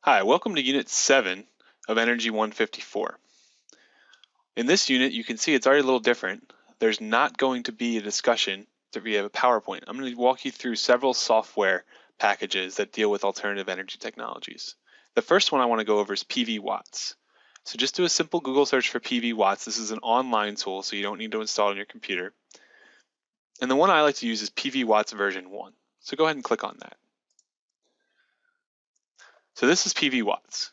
Hi, welcome to Unit 7 of NRG154. In this unit, you can see it's already a little different. There's not going to be a discussion via a PowerPoint. I'm going to walk you through several software packages that deal with alternative energy technologies. The first one I want to go over is PVWatts. So just do a simple Google search for PVWatts. This is an online tool, so you don't need to install it on your computer. And the one I like to use is PVWatts version 1. So go ahead and click on that. So this is PVWatts.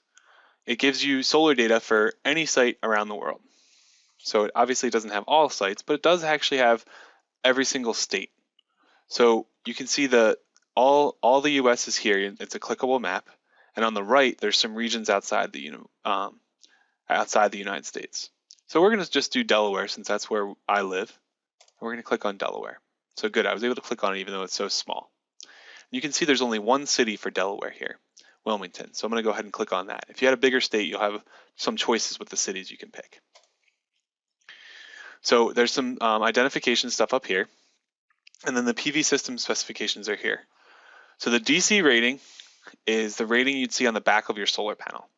It gives you solar data for any site around the world. So it obviously doesn't have all sites, but it does actually have every single state. So you can see all the US is here. It's a clickable map, and on the right there's some regions outside the United States. So we're going to just do Delaware since that's where I live. We're going to click on Delaware. So good, I was able to click on it even though it's so small. You can see there's only one city for Delaware here, Wilmington. So I'm going to go ahead and click on that. If you had a bigger state, you'll have some choices with the cities you can pick. So there's some identification stuff up here, and then the PV system specifications are here. So the DC rating is the rating you'd see on the back of your solar panel,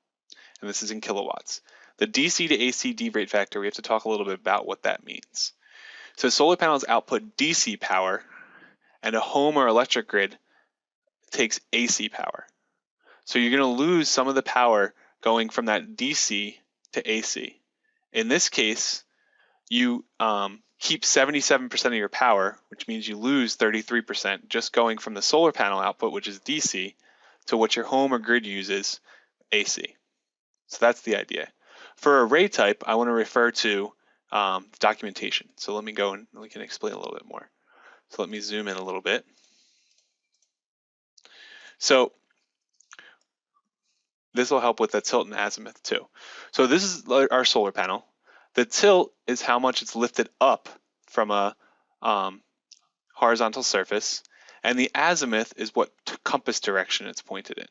and this is in kilowatts. The DC to AC D-rate factor, we have to talk a little bit about what that means. So solar panels output DC power, and a home or electric grid takes AC power. So you're going to lose some of the power going from that DC to AC. In this case, you keep 77% of your power, which means you lose 33% just going from the solar panel output, which is DC, to what your home or grid uses, AC. So that's the idea. For array type, I want to refer to documentation. So let me go and we can explain a little bit more. So let me zoom in a little bit. So this will help with the tilt and azimuth too. So this is our solar panel. The tilt is how much it's lifted up from a horizontal surface, and the azimuth is what compass direction it's pointed in.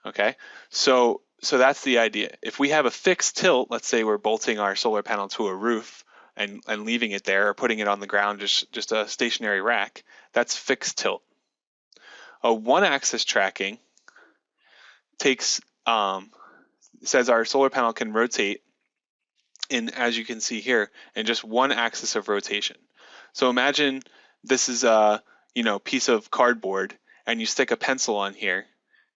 Okay, so that's the idea. If we have a fixed tilt, let's say we're bolting our solar panel to a roof and leaving it there, or putting it on the ground, just a stationary rack, that's fixed tilt. A one-axis tracking takes says our solar panel can rotate in, as you can see here, in just one axis of rotation. So imagine this is a piece of cardboard, and you stick a pencil on here,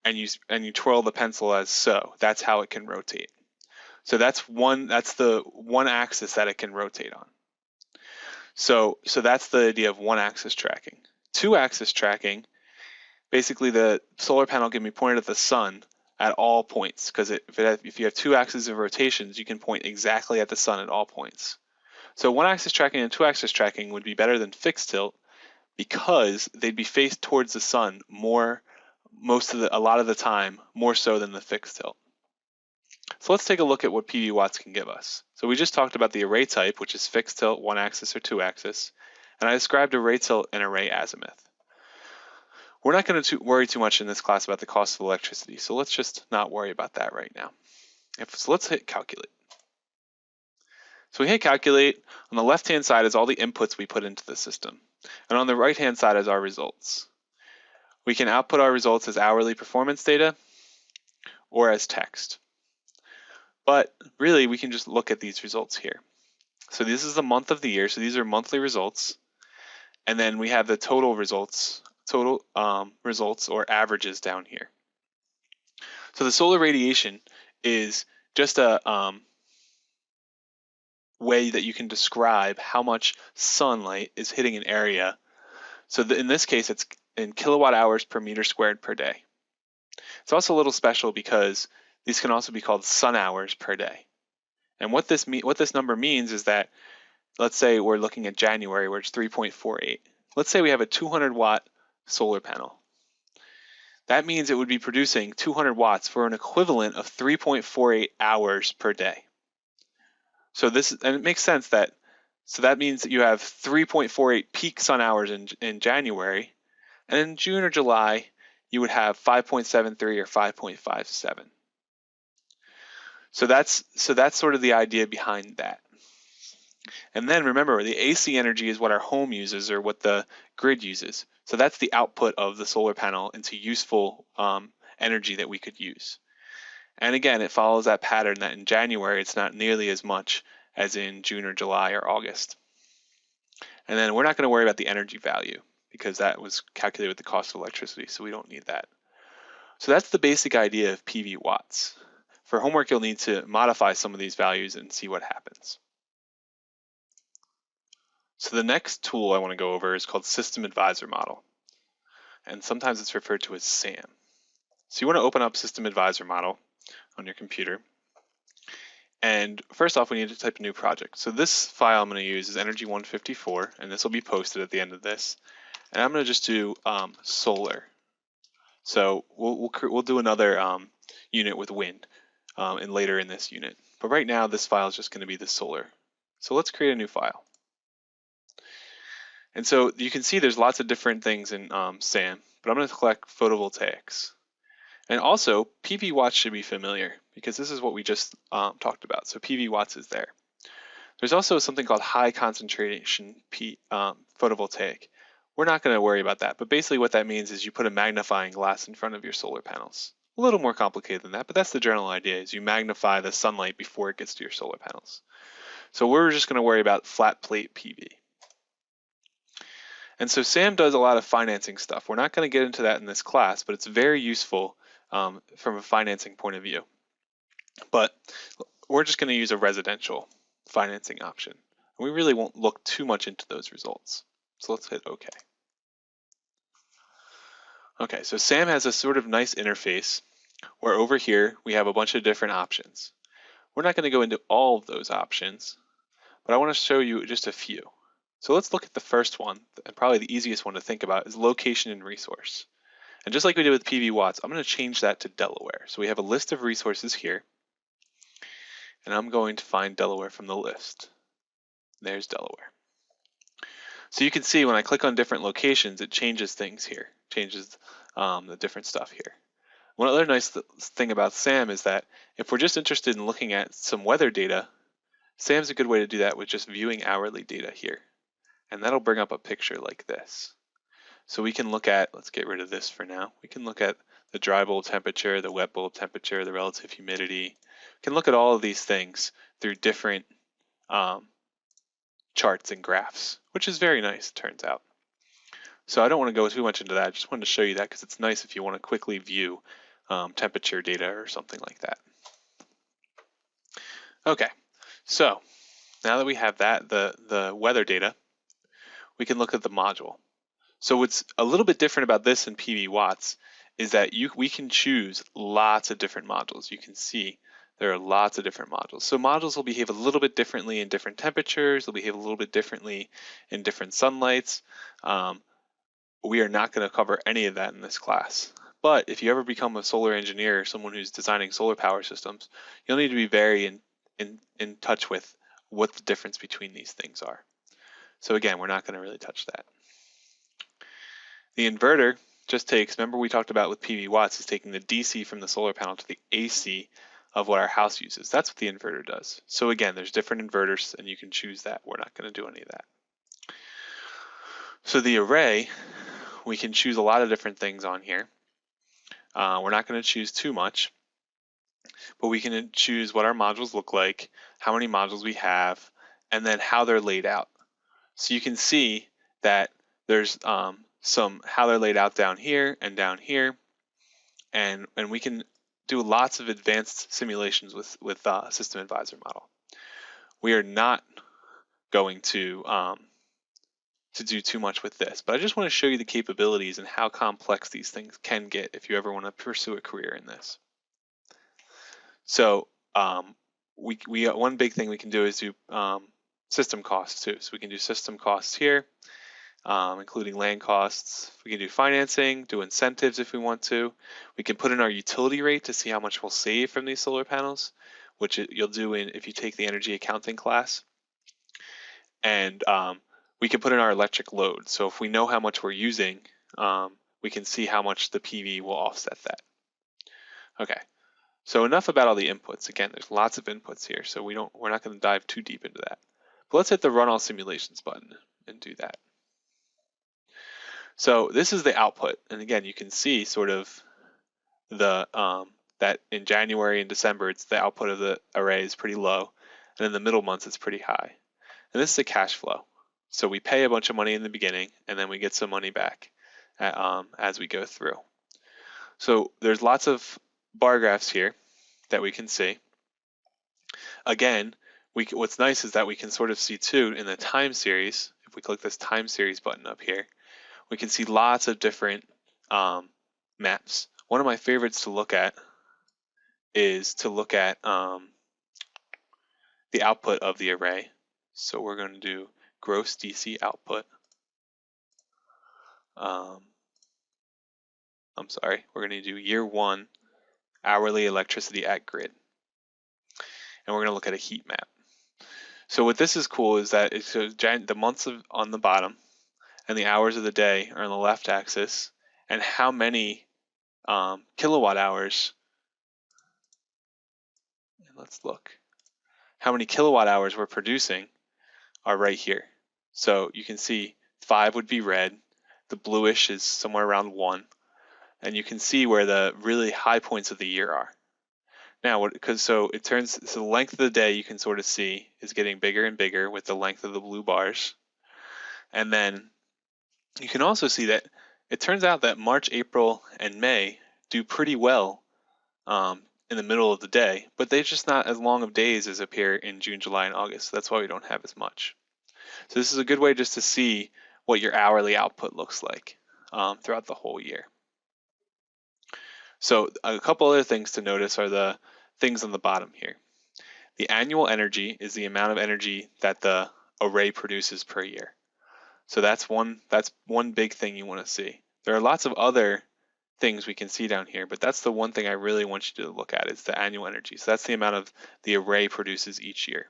and you twirl the pencil as so. That's how it can rotate. So that's the one axis that it can rotate on. So that's the idea of one axis tracking. Two axis tracking, basically the solar panel can be pointed at the sun at all points, because if you have two axes of rotations, you can point exactly at the sun at all points. So one axis tracking and two axis tracking would be better than fixed tilt because they'd be faced towards the sun a lot of the time, more so than the fixed tilt. So let's take a look at what PVWatts can give us. So we just talked about the array type, which is fixed tilt, one axis or two axis, and I described array tilt and array azimuth. We're not going to worry too much in this class about the cost of electricity, so let's just not worry about that right now. So let's hit calculate. So we hit calculate. On the left-hand side is all the inputs we put into the system, and on the right-hand side is our results. We can output our results as hourly performance data or as text. But really, we can just look at these results here. So this is the month of the year, so these are monthly results, and then we have the total results or averages down here. So the solar radiation is just a way that you can describe how much sunlight is hitting an area. So in this case, it's in kilowatt hours per meter squared per day. It's also a little special because these can also be called sun hours per day. And what this number means is that, let's say we're looking at January, where it's 3.48. Let's say we have a 200 watt solar panel. That means it would be producing 200 watts for an equivalent of 3.48 hours per day. So and it makes sense that means that you have 3.48 peak sun hours in January, and in June or July you would have 5.73 or 5.57. So that's sort of the idea behind that. And then remember, the AC energy is what our home uses or what the grid uses. So that's the output of the solar panel into useful energy that we could use. And again, it follows that pattern that in January, it's not nearly as much as in June or July or August. And then we're not going to worry about the energy value because that was calculated with the cost of electricity, so we don't need that. So that's the basic idea of PVWatts. For homework, you'll need to modify some of these values and see what happens. So the next tool I want to go over is called System Advisor Model, and sometimes it's referred to as SAM. So you want to open up System Advisor Model on your computer. And first off, we need to type a new project. So this file I'm going to use is NRG154, and this will be posted at the end of this. And I'm going to just do solar. So we'll do another unit with wind later in this unit. But right now, this file is just going to be the solar. So let's create a new file. And so you can see there's lots of different things in SAM, but I'm going to select photovoltaics. And also, PVWatts should be familiar because this is what we just talked about. So PVWatts is there. There's also something called high concentration photovoltaic. We're not going to worry about that, but basically what that means is you put a magnifying glass in front of your solar panels. A little more complicated than that, but that's the general idea, is you magnify the sunlight before it gets to your solar panels. So we're just going to worry about flat plate PV. And so SAM does a lot of financing stuff. We're not going to get into that in this class, but it's very useful from a financing point of view. But we're just going to use a residential financing option. We really won't look too much into those results. So let's hit OK. Okay, so SAM has a sort of nice interface where over here we have a bunch of different options. We're not going to go into all of those options, but I want to show you just a few. So let's look at the first one, and probably the easiest one to think about is location and resource. And just like we did with PVWatts, I'm going to change that to Delaware. So we have a list of resources here, and I'm going to find Delaware from the list. There's Delaware. So you can see when I click on different locations, it changes things here, changes the different stuff here. One other nice thing about SAM is that if we're just interested in looking at some weather data, SAM's a good way to do that with just viewing hourly data here. And that'll bring up a picture like this. So we can look at, let's get rid of this for now. We can look at the dry bulb temperature, the wet bulb temperature, the relative humidity. We can look at all of these things through different charts and graphs, which is very nice, it turns out. So I don't want to go too much into that. I just wanted to show you that because it's nice if you want to quickly view temperature data or something like that. Okay, so now that we have that, the weather data, we can look at the module. So what's a little bit different about this in PVWatts is that we can choose lots of different modules. You can see there are lots of different modules. So modules will behave a little bit differently in different temperatures. They'll behave a little bit differently in different sunlights. We are not going to cover any of that in this class. But if you ever become a solar engineer or someone who's designing solar power systems, you'll need to be very in touch with what the difference between these things are. So again, we're not going to really touch that. The inverter just takes, remember we talked about with PVWatts, is taking the DC from the solar panel to the AC of what our house uses. That's what the inverter does. So again, there's different inverters and you can choose that. We're not going to do any of that. So the array, we can choose a lot of different things on here. We're not going to choose too much, but we can choose what our modules look like, how many modules we have, and then how they're laid out. So you can see that there's how they're laid out down here and down here, and we can do lots of advanced simulations with System Advisor Model. We are not going to do too much with this, but I just want to show you the capabilities and how complex these things can get if you ever want to pursue a career in this. So one big thing we can do is do system costs too. So we can do system costs here, including land costs. We can do financing, do incentives if we want to. We can put in our utility rate to see how much we'll save from these solar panels, which you'll do if you take the energy accounting class. And we can put in our electric load. So if we know how much we're using, we can see how much the PV will offset that. Okay, so enough about all the inputs. Again, there's lots of inputs here, so we're not going to dive too deep into that. But let's hit the Run All Simulations button and do that. So this is the output, and again, you can see sort of that in January and December, the output of the array is pretty low, and in the middle months it's pretty high. And this is a cash flow. So we pay a bunch of money in the beginning, and then we get some money back as we go through. So there's lots of bar graphs here that we can see. Again, what's nice is that we can sort of see too in the time series. If we click this time series button up here, we can see lots of different maps. One of my favorites to look at is to look at the output of the array. So we're going to do gross DC output. I'm sorry, we're going to do year 1 hourly electricity at grid. And we're going to look at a heat map. So what this is cool is that it shows the months on the bottom and the hours of the day are on the left axis, and how many kilowatt hours. Let's look. How many kilowatt hours we're producing are right here. So you can see 5 would be red, the bluish is somewhere around 1, and you can see where the really high points of the year are. Now, so the length of the day you can sort of see is getting bigger and bigger with the length of the blue bars. And then you can also see that it turns out that March, April, and May do pretty well in the middle of the day, but they're just not as long of days as appear in June, July, and August. That's why we don't have as much. So this is a good way just to see what your hourly output looks like throughout the whole year. So a couple other things to notice are the things on the bottom here. The annual energy is the amount of energy that the array produces per year. So that's one big thing you want to see. There are lots of other things we can see down here, but that's the one thing I really want you to look at is the annual energy. So that's the amount of the array produces each year.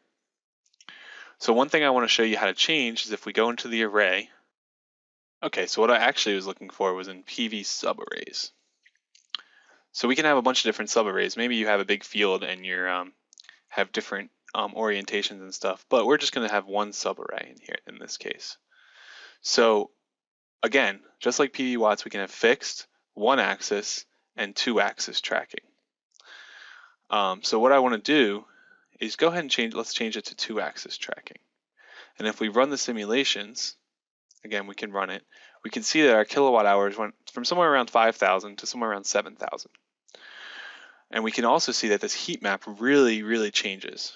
So one thing I want to show you how to change is if we go into the array. Okay, so what I actually was looking for was in PV subarrays. So we can have a bunch of different subarrays. Maybe you have a big field and you have different orientations and stuff, but we're just going to have one subarray in here in this case. So again, just like PVWatts, we can have fixed, 1-axis, and 2-axis tracking. So what I want to do is go ahead and let's change it to 2-axis tracking. And if we run the simulations, again, we can run it, we can see that our kilowatt hours went from somewhere around 5,000 to somewhere around 7,000. And we can also see that this heat map really, really changes,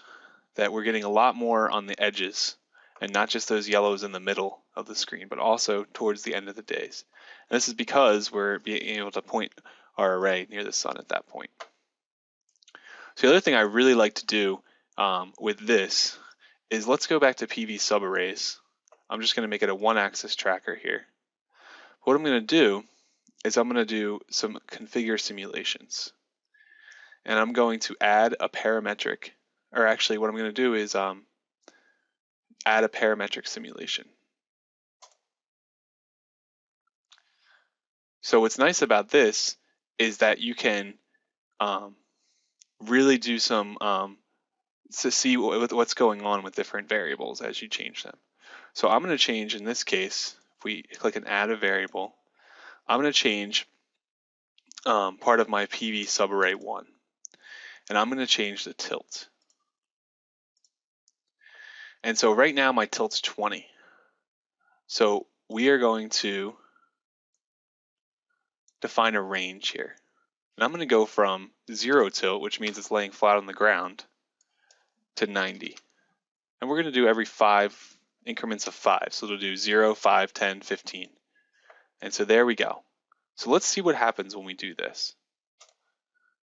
that we're getting a lot more on the edges and not just those yellows in the middle of the screen, but also towards the end of the days. And this is because we're being able to point our array near the sun at that point. So the other thing I really like to do with this is let's go back to PV subarrays. I'm just going to make it a 1-axis tracker here. What I'm going to do is I'm going to do some configure simulations. And I'm going to add a parametric, or actually what I'm going to do is add a parametric simulation. So what's nice about this is that you can really do some to see what's going on with different variables as you change them. So I'm going to change, in this case, if we click and add a variable, I'm going to change part of my PV subarray 1. And I'm going to change the tilt. And so right now my tilt's 20. So we are going to define a range here. And I'm going to go from 0 tilt, which means it's laying flat on the ground, to 90. And we're going to do every 5 increments of 5. So it'll do 0, 5, 10, 15. And so there we go. So let's see what happens when we do this.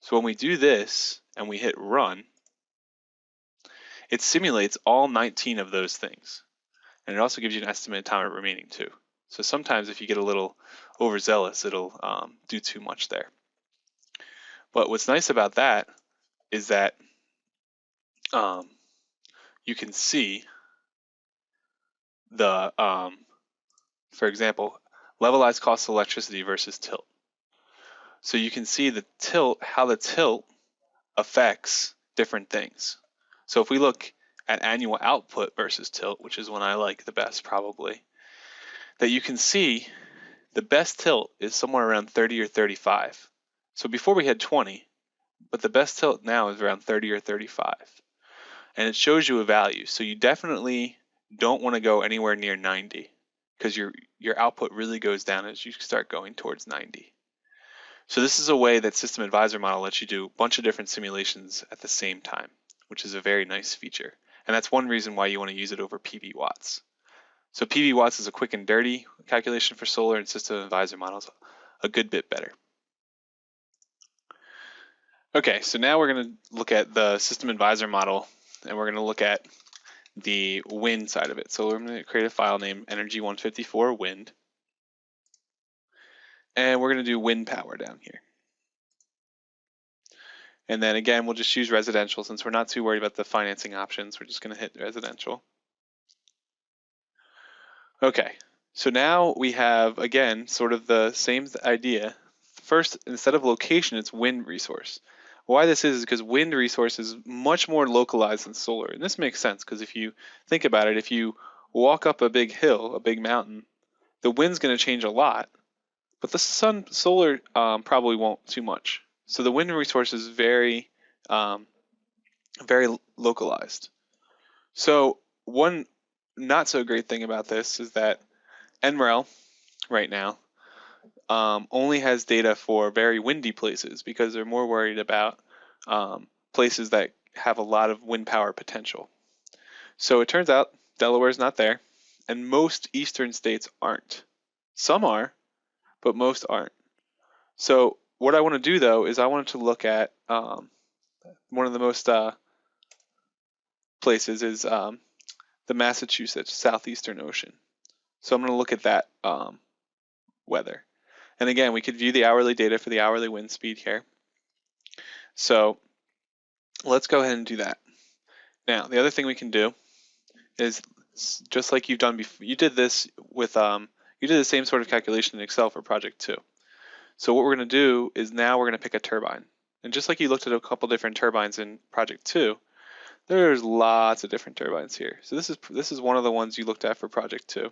So when we do this and we hit run, it simulates all 19 of those things. And it also gives you an estimated time remaining too. So sometimes if you get a little overzealous, it'll do too much there. But what's nice about that is that you can see the, for example, levelized cost of electricity versus tilt. So you can see the tilt, how the tilt affects different things. So if we look at annual output versus tilt, which is one I like the best probably, that you can see the best tilt is somewhere around 30 or 35. So before we had 20, but the best tilt now is around 30 or 35. And it shows you a value. So you definitely don't want to go anywhere near 90 because your output really goes down as you start going towards 90. So this is a way that System Advisor Model lets you do a bunch of different simulations at the same time, which is a very nice feature. And that's one reason why you want to use it over PVWatts. So PVWatts is a quick and dirty calculation for solar, and System Advisor Models a good bit better. Okay, so now we're going to look at the System Advisor Model, and we're going to look at the wind side of it. So we're going to create a file named NRG154 wind, and we're going to do wind power down here. And then again, we'll just use residential since we're not too worried about the financing options. We're just going to hit residential. Okay, so now we have, again, sort of the same idea. First, instead of location, it's wind resource. Why this is because wind resource is much more localized than solar. And this makes sense because if you think about it, if you walk up a big hill, a big mountain, the wind's going to change a lot, but the solar probably won't too much. So the wind resource is very, very localized. So one not so great thing about this is that NREL right now only has data for very windy places because they're more worried about places that have a lot of wind power potential. So it turns out Delaware's not there, and most eastern states aren't. Some are, but most aren't. So what I want to do though is I wanted to look at one of the most places is the Massachusetts Southeastern Ocean. So I'm going to look at that weather. And again, we could view the hourly data for the hourly wind speed here. So let's go ahead and do that. Now, the other thing we can do is just like you've done before. You did this with you did the same sort of calculation in Excel for project 2. So what we're going to do is now we're going to pick a turbine. And just like you looked at a couple different turbines in project 2, there's lots of different turbines here. So this is one of the ones you looked at for project 2.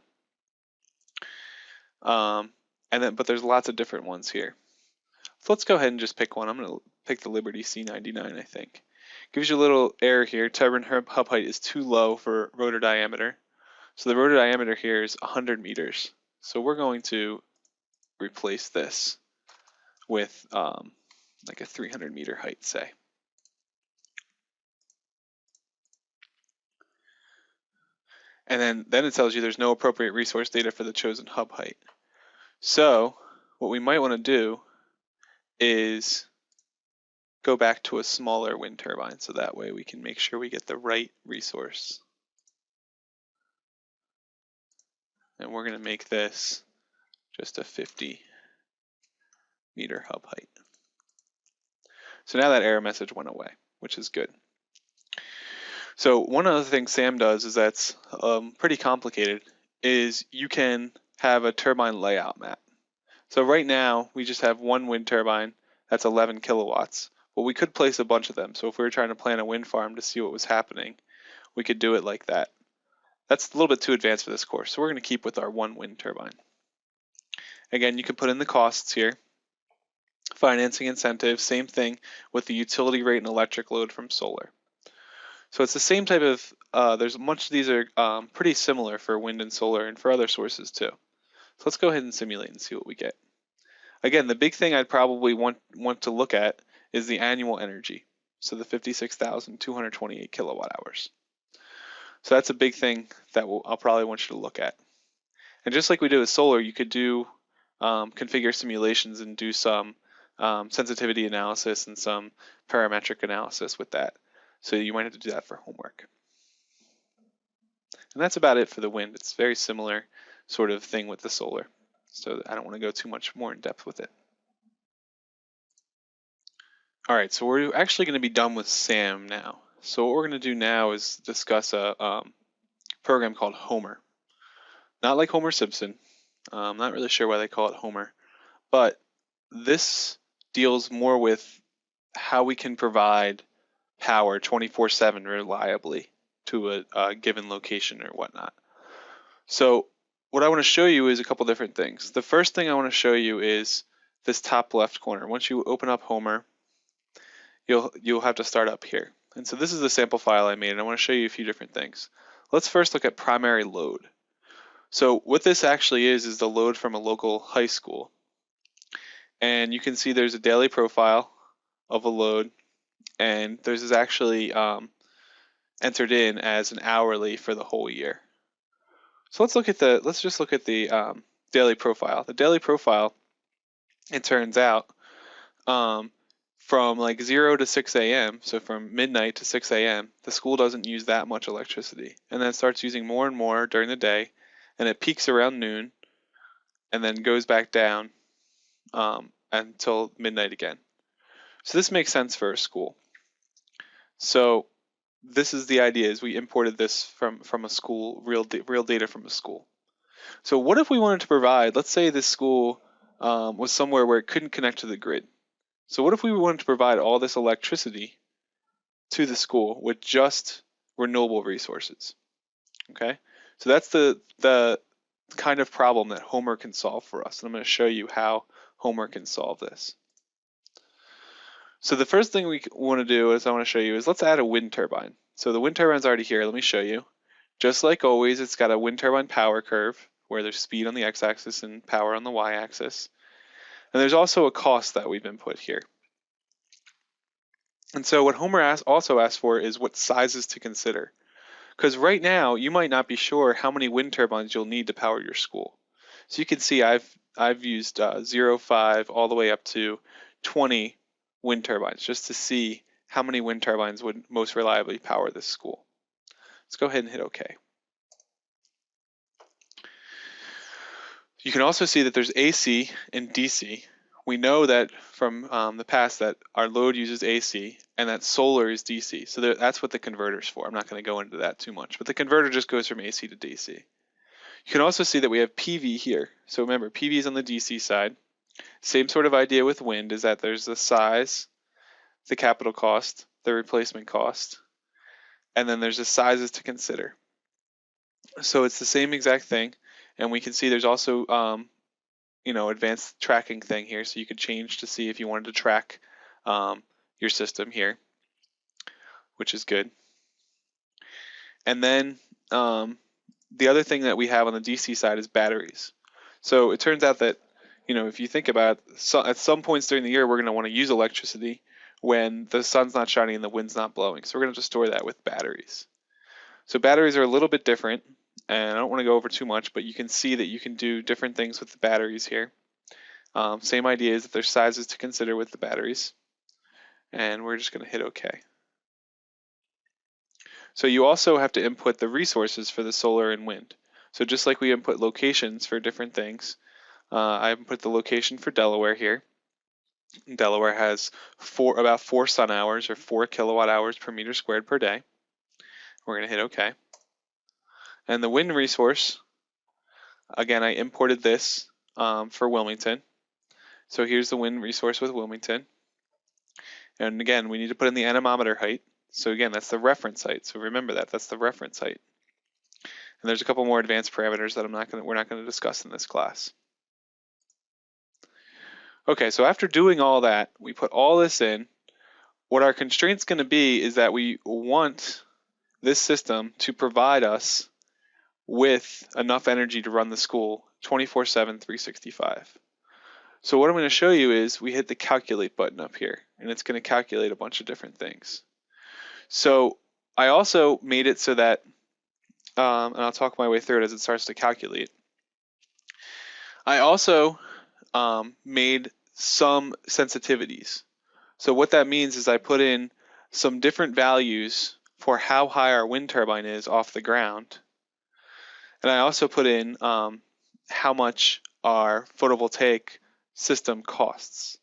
But there's lots of different ones here. So let's go ahead and just pick one. I'm going to pick the Liberty C99, I think. Gives you a little error here. Turbine hub height is too low for rotor diameter. So the rotor diameter here is 100 meters. So we're going to replace this with like a 300 meter height, say. And then it tells you there's no appropriate resource data for the chosen hub height. So what we might want to do is go back to a smaller wind turbine so that way we can make sure we get the right resource. And we're going to make this just a 50 meter hub height. So now that error message went away, which is good. So one other thing Sam does is that's pretty complicated, is you can have a turbine layout map. So right now we just have one wind turbine that's 11 kilowatts, but we could place a bunch of them. So if we were trying to plan a wind farm to see what was happening, we could do it like that. That's a little bit too advanced for this course, so we're going to keep with our one wind turbine. Again, you can put in the costs here. Financing incentives, same thing with the utility rate and electric load from solar. So it's the same type of, these are pretty similar for wind and solar and for other sources too. So let's go ahead and simulate and see what we get. Again, the big thing I'd probably want to look at is the annual energy. So the 56,228 kilowatt hours. So that's a big thing that I'll probably want you to look at. And just like we did with solar, you could do configure simulations and do some sensitivity analysis and some parametric analysis with that. So you might have to do that for homework. And that's about it for the wind. It's very similar sort of thing with the solar. So I don't want to go too much more in depth with it. All right, so we're actually going to be done with SAM now. So what we're going to do now is discuss a program called Homer. Not like Homer Simpson. I'm not really sure why they call it Homer. But this deals more with how we can provide power 24/7 reliably to a given location or whatnot. So what I want to show you is a couple different things. The first thing I want to show you is this top left corner. Once you open up Homer, you'll have to start up here. And so this is the sample file I made, and I want to show you a few different things. Let's first look at primary load. So what this actually is the load from a local high school. And you can see there's a daily profile of a load, and there's actually entered in as an hourly for the whole year. So let's just look at the daily profile. The daily profile, it turns out, from like 0 to 6 a.m., so from midnight to 6 a.m., the school doesn't use that much electricity. And then it starts using more and more during the day, and it peaks around noon, and then goes back down until midnight again. So this makes sense for a school. So this is the idea, is we imported this from a school, real data from a school. So what if we wanted to provide, let's say this school was somewhere where it couldn't connect to the grid. So what if we wanted to provide all this electricity to the school with just renewable resources? Okay, so that's the kind of problem that Homer can solve for us. And I'm going to show you how Homer can solve this. So the first thing we want to do is I want to show you is let's add a wind turbine. So the wind turbine's already here. Let me show you. Just like always, it's got a wind turbine power curve where there's speed on the x-axis and power on the y-axis. And there's also a cost that we've input here. And so what Homer also asks for is what sizes to consider. Because right now, you might not be sure how many wind turbines you'll need to power your school. So you can see I've used 0, 5, all the way up to 20 wind turbines just to see how many wind turbines would most reliably power this school. Let's go ahead and hit OK. You can also see that there's AC and DC. We know that from the past that our load uses AC and that solar is DC. So that's what the converter's for. I'm not going to go into that too much, but the converter just goes from AC to DC. You can also see that we have PV here. So remember, PV is on the DC side. Same sort of idea with wind, is that there's the size, the capital cost, the replacement cost, and then there's the sizes to consider. So it's the same exact thing. And we can see there's also advanced tracking thing here, so you could change to see if you wanted to track your system here, which is good. And then the other thing that we have on the DC side is batteries. So it turns out that if you think about it, at some points during the year we're going to want to use electricity when the sun's not shining and the wind's not blowing. So we're going to store that with batteries. So batteries are a little bit different. And I don't want to go over too much, but you can see that you can do different things with the batteries here. Same idea is that there's sizes to consider with the batteries. And we're just going to hit OK. So you also have to input the resources for the solar and wind. So just like we input locations for different things, I input the location for Delaware here. Delaware has about 4 sun hours, or 4 kilowatt hours per meter squared per day. We're going to hit OK. And the wind resource, again, I imported this for Wilmington. So here's the wind resource with Wilmington. And again, we need to put in the anemometer height. So again, that's the reference height. So remember that's the reference height. And there's a couple more advanced parameters that we're not going to discuss in this class. Okay, so after doing all that, we put all this in. What our constraint's going to be is that we want this system to provide us with enough energy to run the school 24/7, 365. So what I'm going to show you is we hit the calculate button up here, and it's going to calculate a bunch of different things. So I also made it so that, and I'll talk my way through it as it starts to calculate. I also made some sensitivities. So what that means is I put in some different values for how high our wind turbine is off the ground. And I also put in how much our photovoltaic system costs.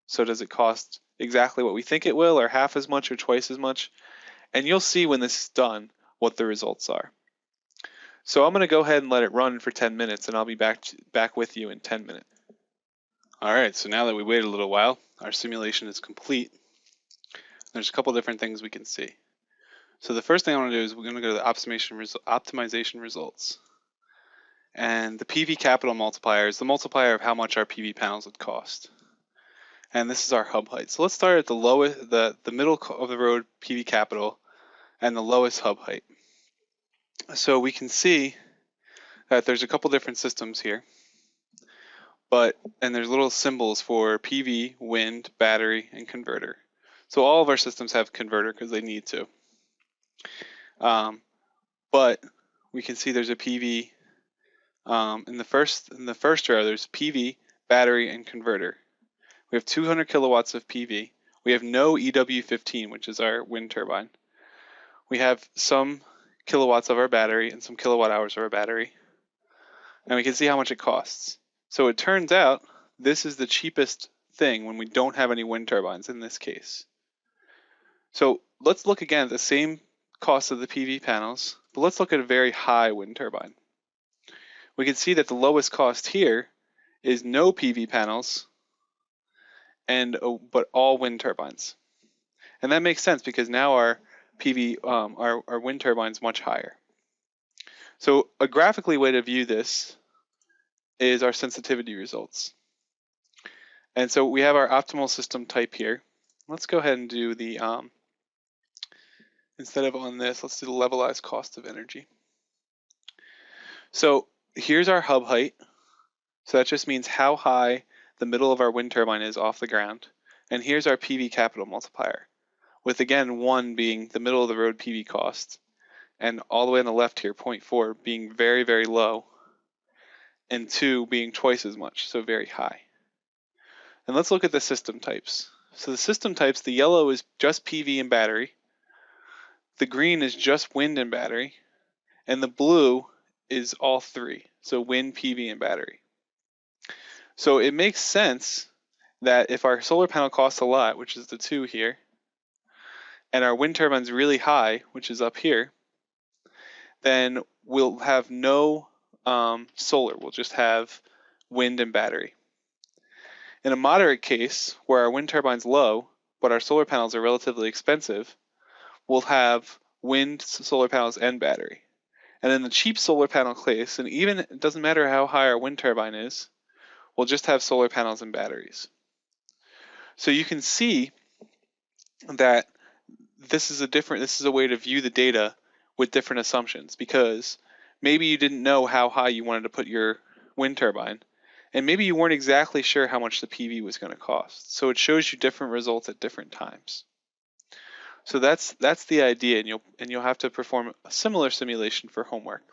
So does it cost exactly what we think it will, or half as much, or twice as much? And you'll see when this is done what the results are. So I'm going to go ahead and let it run for 10 minutes, and I'll be back with you in 10 minutes. All right, so now that we waited a little while, our simulation is complete. There's a couple different things we can see. So the first thing I want to do is we're going to go to the optimization results. And the PV capital multiplier is the multiplier of how much our PV panels would cost. and this is our hub height. So let's start at the lowest, the middle of the road PV capital and the lowest hub height. So we can see that there's a couple different systems here, and there's little symbols for PV, wind, battery, and converter. So all of our systems have converter because they need to. But we can see there's a PV in the first row. There's PV, battery, and converter. We have 200 kilowatts of PV. We have no EW15, which is our wind turbine. We have some kilowatts of our battery and some kilowatt hours of our battery. And we can see how much it costs. So it turns out this is the cheapest thing when we don't have any wind turbines in this case. So let's look again at the same cost of the PV panels, but let's look at a very high wind turbine. We can see that the lowest cost here is no PV panels, but all wind turbines. And that makes sense because now our our wind turbine is much higher. So a graphically way to view this is our sensitivity results. And so we have our optimal system type here. Let's go ahead and do the, instead of on this, let's do the levelized cost of energy. So here's our hub height. So that just means how high the middle of our wind turbine is off the ground. And here's our PV capital multiplier, with again 1 being the middle of the road PV cost, and all the way on the left here, 0.4 being very, very low, and 2 being twice as much, so very high. And let's look at the system types. So the system types, the yellow is just PV and battery, the green is just wind and battery, and the blue is all three, so wind, PV, and battery. So it makes sense that if our solar panel costs a lot, which is the 2 here, and our wind turbine's really high, which is up here, then we'll have no solar. We'll just have wind and battery. In a moderate case, where our wind turbine's low, but our solar panels are relatively expensive, we'll have wind, solar panels, and battery. And in the cheap solar panel case, and even it doesn't matter how high our wind turbine is, we'll just have solar panels and batteries. So you can see that this is a way to view the data with different assumptions, because maybe you didn't know how high you wanted to put your wind turbine, and maybe you weren't exactly sure how much the PV was going to cost. So it shows you different results at different times. So that's the idea, and you'll have to perform a similar simulation for homework.